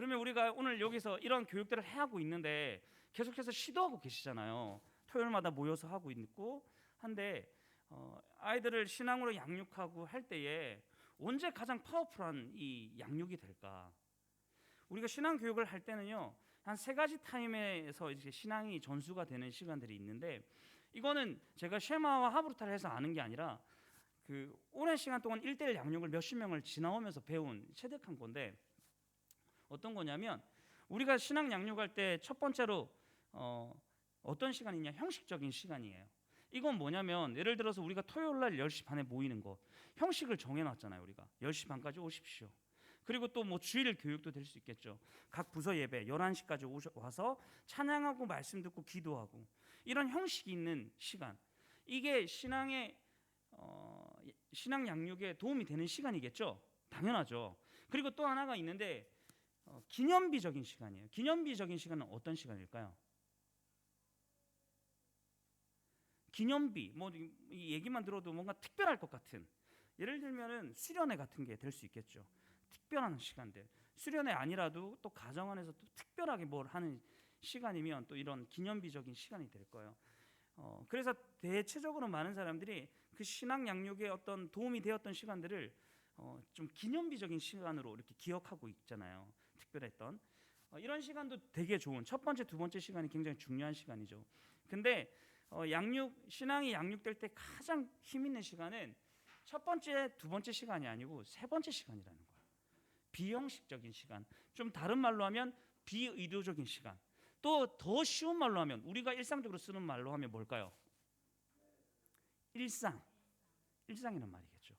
그러면 우리가 오늘 여기서 이런 교육들을 해하고 있는데 계속해서 시도하고 계시잖아요. 토요일마다 모여서 하고 있고 한데 아이들을 신앙으로 양육하고 할 때에 언제 가장 파워풀한 이 양육이 될까? 우리가 신앙 교육을 할 때는요, 한 세 가지 타임에서 이제 신앙이 전수가 되는 시간들이 있는데, 이거는 제가 쉐마와 하브루타를 해서 아는 게 아니라 그 오랜 시간 동안 1대1 양육을 몇십 명을 지나오면서 배운 체득한 건데, 어떤 거냐면 우리가 신앙 양육할 때 첫 번째로 어떤 시간이냐, 형식적인 시간이에요. 이건 뭐냐면 예를 들어서 우리가 토요일 날 10시 반에 모이는 거 형식을 정해놨잖아요. 우리가 10시 반까지 오십시오. 그리고 또 뭐 주일 교육도 될 수 있겠죠. 각 부서 예배 11시까지 와서 찬양하고 말씀 듣고 기도하고, 이런 형식이 있는 시간, 이게 신앙의 신앙 양육에 도움이 되는 시간이겠죠. 당연하죠. 그리고 또 하나가 있는데 기념비적인 시간이에요. 기념비적인 시간은 어떤 시간일까요? 기념비, 뭐 이 얘기만 들어도 뭔가 특별할 것 같은, 예를 들면은 수련회 같은 게 될 수 있겠죠. 특별한 시간들, 수련회 아니라도 또 가정 안에서 또 특별하게 뭘 하는 시간이면 또 이런 기념비적인 시간이 될 거예요. 그래서 대체적으로 많은 사람들이 그 신앙 양육에 어떤 도움이 되었던 시간들을 좀 기념비적인 시간으로 이렇게 기억하고 있잖아요. 특별했던 이런 시간도 되게 좋은 첫 번째, 두 번째 시간이 굉장히 중요한 시간이죠. 근데 신앙이 양육될 때 가장 힘 있는 시간은 첫 번째, 두 번째 시간이 아니고 세 번째 시간이라는 거예요. 비형식적인 시간, 좀 다른 말로 하면 비의도적인 시간. 또 더 쉬운 말로 하면, 우리가 일상적으로 쓰는 말로 하면 뭘까요? 일상이란 말이겠죠.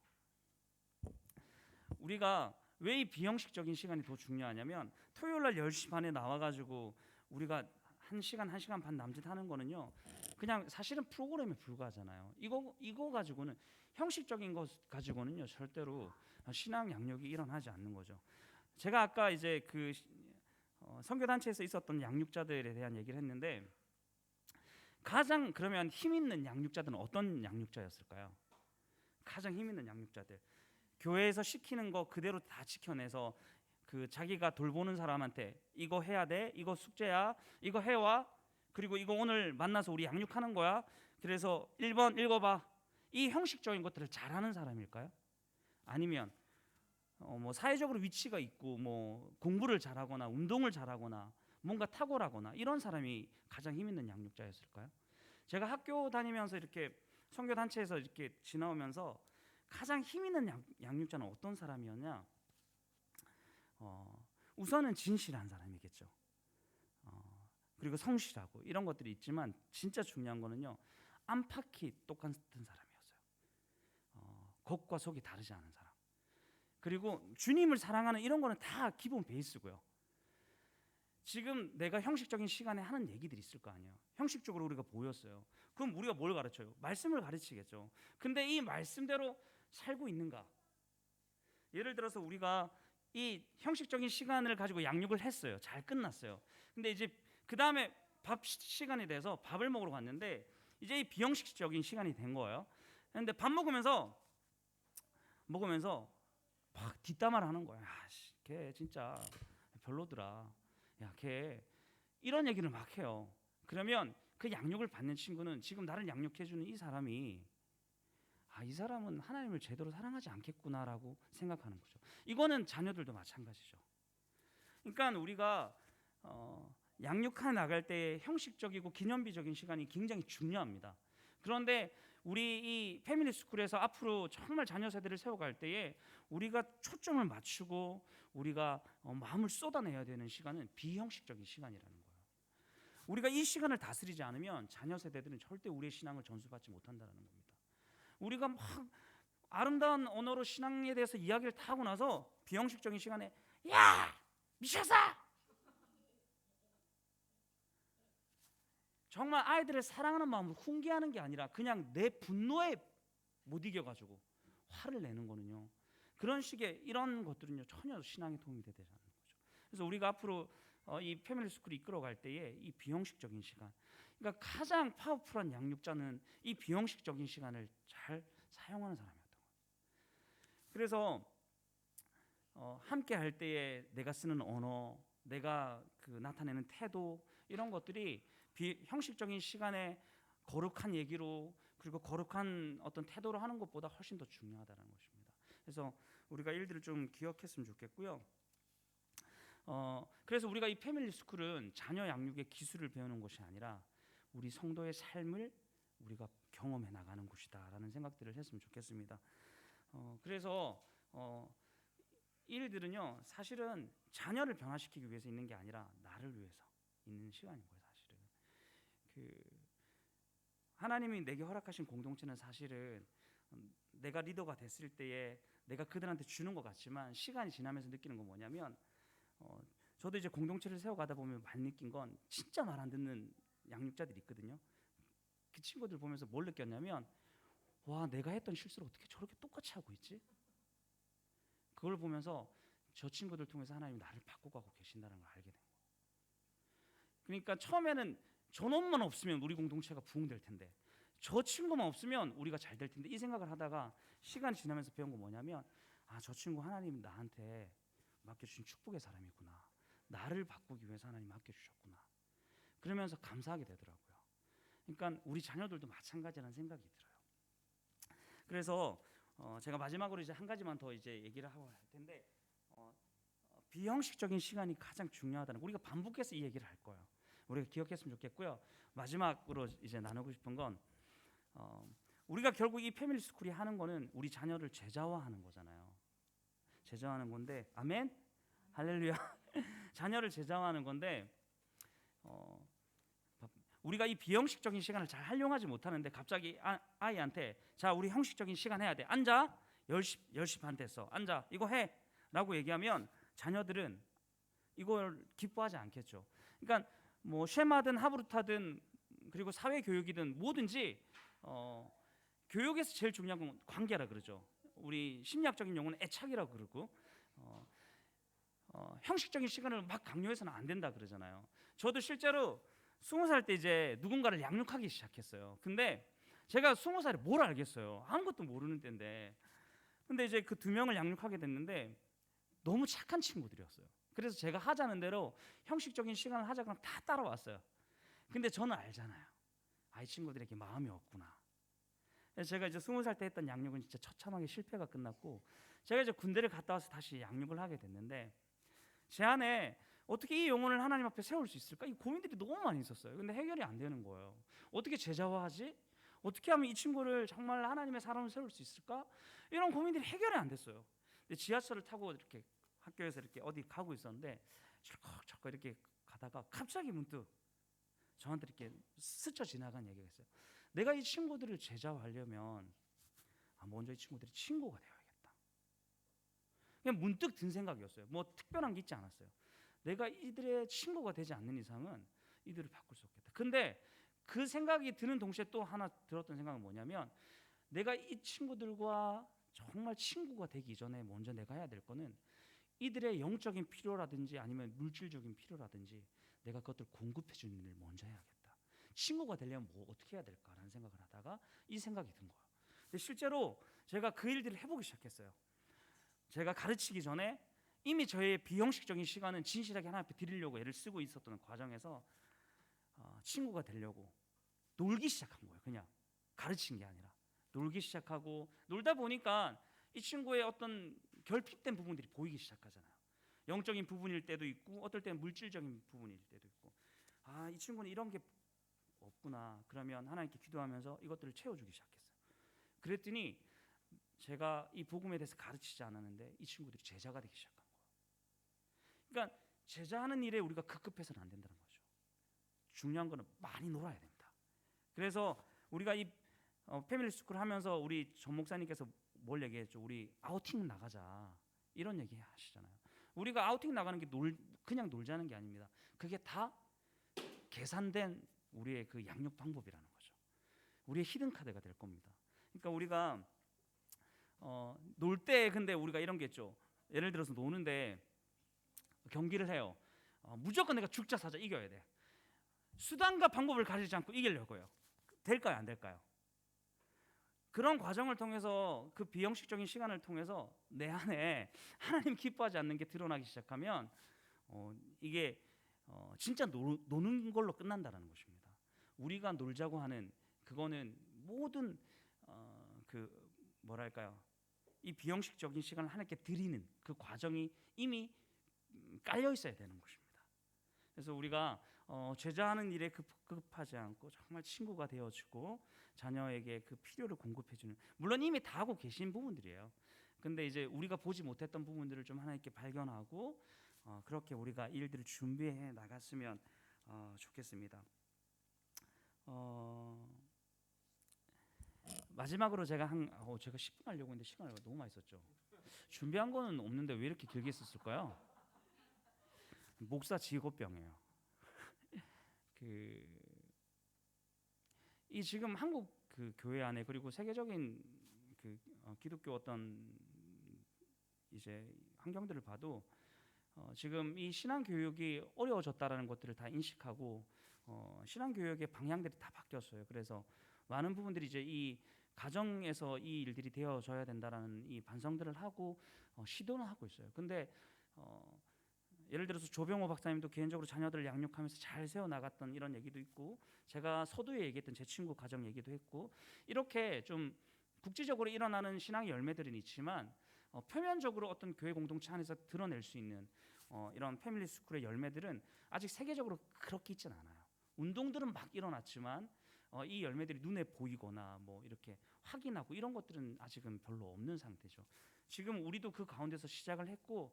우리가 왜 이 비형식적인 시간이 더 중요하냐면, 토요일 날 10시 반에 나와가지고 우리가 1시간 반 남짓하는 거는요, 그냥 사실은 프로그램에 불과하잖아요. 이거 가지고는, 형식적인 것 가지고는요 절대로 신앙 양육이 일어나지 않는 거죠. 제가 아까 이제 그 선교 단체에서 있었던 양육자들에 대한 얘기를 했는데, 가장 그러면 힘 있는 양육자들은 어떤 양육자였을까요? 가장 힘 있는 양육자들, 교회에서 시키는 거 그대로 다 지켜내서 그 자기가 돌보는 사람한테 이거 해야 돼, 이거 숙제야, 이거 해와, 그리고 이거 오늘 만나서 우리 양육하는 거야, 그래서 1번 읽어봐, 이 형식적인 것들을 잘하는 사람일까요? 아니면 뭐 사회적으로 위치가 있고 뭐 공부를 잘하거나 운동을 잘하거나 뭔가 탁월하거나 이런 사람이 가장 힘 있는 양육자였을까요? 제가 학교 다니면서 이렇게 선교 단체에서 이렇게 지나오면서 가장 힘 있는 양육자는 어떤 사람이었냐? 우선은 진실한 사람이겠죠. 그리고 성실하고 이런 것들이 있지만 진짜 중요한 거는요, 안팎이 똑같은 사람이었어요. 겉과 속이 다르지 않은 사람. 그리고 주님을 사랑하는 이런 거는 다 기본 베이스고요. 지금 내가 형식적인 시간에 하는 얘기들이 있을 거 아니에요. 형식적으로 우리가 모였어요. 그럼 우리가 뭘 가르쳐요? 말씀을 가르치겠죠. 근데 이 말씀대로 살고 있는가? 예를 들어서 우리가 이 형식적인 시간을 가지고 양육을 했어요. 잘 끝났어요. 근데 이제 그 다음에 밥 시간이 돼서 밥을 먹으러 갔는데 이제 이 비형식적인 시간이 된 거예요. 근데 밥 먹으면서 막 뒷담화를 하는 거야. 걔 진짜 별로더라. 야, 걔 이런 얘기를 막 해요. 그러면 그 양육을 받는 친구는 지금 나를 양육해주는 이 사람이, 이 사람은 하나님을 제대로 사랑하지 않겠구나라고 생각하는 거죠. 이거는 자녀들도 마찬가지죠. 그러니까 우리가 양육해 나갈 때 형식적이고 기념비적인 시간이 굉장히 중요합니다. 그런데 우리 이 패밀리 스쿨에서 앞으로 정말 자녀 세대를 세워갈 때에 우리가 초점을 맞추고 우리가 마음을 쏟아내야 되는 시간은 비형식적인 시간이라는 거예요. 우리가 이 시간을 다스리지 않으면 자녀 세대들은 절대 우리의 신앙을 전수받지 못한다는 겁니다. 우리가 막 아름다운 언어로 신앙에 대해서 이야기를 다 하고 나서 비형식적인 시간에 야! 미쳤어! 정말 아이들을 사랑하는 마음으로 훈계하는 게 아니라 그냥 내 분노에 못 이겨가지고 화를 내는 거는요, 그런 식의 이런 것들은요 전혀 신앙에 도움이 되지 않는 거죠. 그래서 우리가 앞으로 이 패밀리 스쿨을 이끌어갈 때에 이 비형식적인 시간, 그러니까 가장 파워풀한 양육자는 이 비형식적인 시간을 잘 사용하는 사람이었던 거예요. 그래서 함께 할 때에 내가 쓰는 언어, 내가 그 나타내는 태도 이런 것들이 형식적인 시간에 거룩한 얘기로 그리고 거룩한 어떤 태도로 하는 것보다 훨씬 더 중요하다는 것입니다. 그래서 우리가 일들을 좀 기억했으면 좋겠고요. 그래서 우리가 이 패밀리 스쿨은 자녀 양육의 기술을 배우는 것이 아니라 우리 성도의 삶을 우리가 경험해 나가는 곳이다라는 생각들을 했으면 좋겠습니다. 그래서 이 일들은요 사실은 자녀를 변화시키기 위해서 있는 게 아니라 나를 위해서 있는 시간인 거예요. 사실은 하나님이 내게 허락하신 공동체는 사실은 내가 리더가 됐을 때에 내가 그들한테 주는 것 같지만 시간이 지나면서 느끼는 건 뭐냐면 저도 이제 공동체를 세워가다 보면 많이 느낀 건 진짜 말 안 듣는 양육자들이 있거든요. 그 친구들 보면서 뭘 느꼈냐면 와 내가 했던 실수를 어떻게 저렇게 똑같이 하고 있지? 그걸 보면서 저 친구들 통해서 하나님이 나를 바꿔가고 계신다는 걸 알게 된 거예요. 그러니까 처음에는 저놈만 없으면 우리 공동체가 부흥될 텐데 저 친구만 없으면 우리가 잘 될 텐데 이 생각을 하다가 시간이 지나면서 배운 건 뭐냐면 저 친구 하나님이 나한테 맡겨주신 축복의 사람이구나. 나를 바꾸기 위해서 하나님이 맡겨주셨구나. 그러면서 감사하게 되더라고요. 그러니까 우리 자녀들도 마찬가지라는 생각이 들어요. 그래서 제가 마지막으로 이제 한 가지만 더 이제 얘기를 하고 할 텐데 비형식적인 시간이 가장 중요하다는 우리가 반복해서 이 얘기를 할 거예요. 우리가 기억했으면 좋겠고요. 마지막으로 이제 나누고 싶은 건 우리가 결국 이 패밀리 스쿨이 하는 거는 우리 자녀를 제자화하는 거잖아요. 제자화하는 건데 아멘? 할렐루야. 자녀를 제자화하는 건데 우리가 이 비형식적인 시간을 잘 활용하지 못하는데 갑자기 아이한테 자 우리 형식적인 시간 해야 돼. 앉아. 10시 반 됐어. 앉아. 이거 해. 라고 얘기하면 자녀들은 이걸 기뻐하지 않겠죠. 그러니까 뭐 쉐마든 하브루타든 그리고 사회교육이든 뭐든지 교육에서 제일 중요한 건 관계라 그러죠. 우리 심리학적인 용어는 애착이라고 그러고 형식적인 시간을 막 강요해서는 안 된다 그러잖아요. 저도 실제로 20살 때 이제 누군가를 양육하기 시작했어요. 근데 제가 20살에 뭘 알겠어요. 아무것도 모르는 때인데 근데 이제 그 2명을 양육하게 됐는데 너무 착한 친구들이었어요. 그래서 제가 하자는 대로 형식적인 시간을 하자고 하면 다 따라왔어요. 근데 저는 알잖아요. 이 친구들에게 마음이 없구나. 그래서 제가 이제 20살 때 했던 양육은 진짜 처참하게 실패가 끝났고 제가 이제 군대를 갔다 와서 다시 양육을 하게 됐는데 제 안에 어떻게 이 영혼을 하나님 앞에 세울 수 있을까? 이 고민들이 너무 많이 있었어요. 근데 해결이 안 되는 거예요. 어떻게 제자화하지? 어떻게 하면 이 친구를 정말 하나님의 사람을 세울 수 있을까? 이런 고민들이 해결이 안 됐어요. 근데 지하철을 타고 이렇게 학교에서 이렇게 어디 가고 있었는데 철컥철컥 이렇게 가다가 갑자기 문득 저한테 이렇게 스쳐 지나간 얘기가 있어요. 내가 이 친구들을 제자화하려면 먼저 이 친구들이 친구가 되어야겠다. 그냥 문득 든 생각이었어요. 뭐 특별한 게 있지 않았어요. 내가 이들의 친구가 되지 않는 이상은 이들을 바꿀 수 없겠다. 근데 그 생각이 드는 동시에 또 하나 들었던 생각은 뭐냐면 내가 이 친구들과 정말 친구가 되기 전에 먼저 내가 해야 될 거는 이들의 영적인 필요라든지 아니면 물질적인 필요라든지 내가 그것들 공급해 주는 일을 먼저 해야겠다. 친구가 되려면 뭐 어떻게 해야 될까라는 생각을 하다가 이 생각이 든 거예요. 근데 실제로 제가 그 일들을 해보기 시작했어요. 제가 가르치기 전에 이미 저의 비형식적인 시간은 진실하게 하나님 앞에 드리려고 애를 쓰고 있었던 과정에서 친구가 되려고 놀기 시작한 거예요. 그냥 가르친 게 아니라 놀기 시작하고 놀다 보니까 이 친구의 어떤 결핍된 부분들이 보이기 시작하잖아요. 영적인 부분일 때도 있고 어떨 때는 물질적인 부분일 때도 있고 이 친구는 이런 게 없구나. 그러면 하나님께 기도하면서 이것들을 채워주기 시작했어요. 그랬더니 제가 이 복음에 대해서 가르치지 않았는데 이 친구들이 제자가 되기 시작한 거예요. 그러니까 제자하는 일에 우리가 급급해서는 안 된다는 거죠. 중요한 거는 많이 놀아야 됩니다. 그래서 우리가 이 패밀리 스쿨 하면서 우리 전 목사님께서 뭘 얘기했죠? 우리 아우팅 나가자 이런 얘기 하시잖아요. 우리가 아우팅 나가는 게 그냥 놀자는 게 아닙니다. 그게 다 계산된 우리의 그 양육 방법이라는 거죠. 우리의 히든 카드가 될 겁니다. 그러니까 우리가 놀 때 근데 우리가 이런 게 있죠. 예를 들어서 노는데 경기를 해요. 무조건 내가 죽자 사자 이겨야 돼. 수단과 방법을 가리지 않고 이기려고요. 될까요? 안 될까요? 그런 과정을 통해서 그 비형식적인 시간을 통해서 내 안에 하나님 기뻐하지 않는 게 드러나기 시작하면 이게 진짜 노는 걸로 끝난다라는 것입니다. 우리가 놀자고 하는 그거는 모든 그 뭐랄까요? 이 비형식적인 시간을 하나님께 드리는 그 과정이 이미 깔려 있어야 되는 것입니다. 그래서 우리가 제자하는 일에 급급하지 않고 정말 친구가 되어주고 자녀에게 그 필요를 공급해주는, 물론 이미 다 하고 계신 부분들이에요. 근데 이제 우리가 보지 못했던 부분들을 좀 하나님께 발견하고 그렇게 우리가 일들을 준비해 나갔으면 좋겠습니다. 마지막으로 제가 제가 10분 하려고 했는데 시간을 너무 많이 썼죠. 준비한 거는 없는데 왜 이렇게 길게 썼을까요? 목사 직업병이에요. 이 지금 한국 그 교회 안에 그리고 세계적인 그 기독교 어떤 이제 환경들을 봐도 지금 이 신앙 교육이 어려워졌다라는 것들을 다 인식하고 신앙 교육의 방향들이 다 바뀌었어요. 그래서 많은 부분들이 이제 이 가정에서 이 일들이 되어져야 된다라는 이 반성들을 하고 시도는 하고 있어요. 근데 예를 들어서 조병호 박사님도 개인적으로 자녀들을 양육하면서 잘 세워 나갔던 이런 얘기도 있고, 제가 서두에 얘기했던 제 친구 가정 얘기도 했고, 이렇게 좀 국지적으로 일어나는 신앙의 열매들은 있지만 표면적으로 어떤 교회 공동체 안에서 드러낼 수 있는 이런 패밀리 스쿨의 열매들은 아직 세계적으로 그렇게 있지는 않아요. 운동들은 막 일어났지만 이 열매들이 눈에 보이거나 뭐 이렇게 확인하고 이런 것들은 아직은 별로 없는 상태죠. 지금 우리도 그 가운데서 시작을 했고,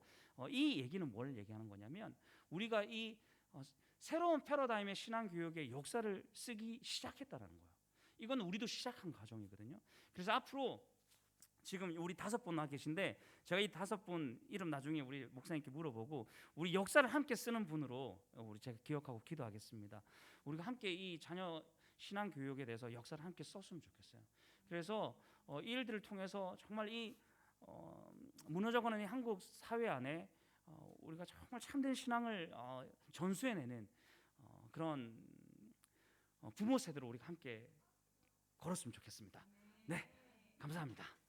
이 얘기는 뭘 얘기하는 거냐면 우리가 이 새로운 패러다임의 신앙 교육의 역사를 쓰기 시작했다라는 거예요. 이건 우리도 시작한 과정이거든요. 그래서 앞으로 지금 우리 5분 나 계신데 제가 이 5분 이름 나중에 우리 목사님께 물어보고 우리 역사를 함께 쓰는 분으로 우리 제가 기억하고 기도하겠습니다. 우리가 함께 이 자녀 신앙 교육에 대해서 역사를 함께 썼으면 좋겠어요. 그래서 이 일들을 통해서 정말 이 무너져가는 이 한국 사회 안에 우리가 정말 참된 신앙을 전수해내는 그런 부모 세대로 우리가 함께 걸었으면 좋겠습니다. 네, 감사합니다.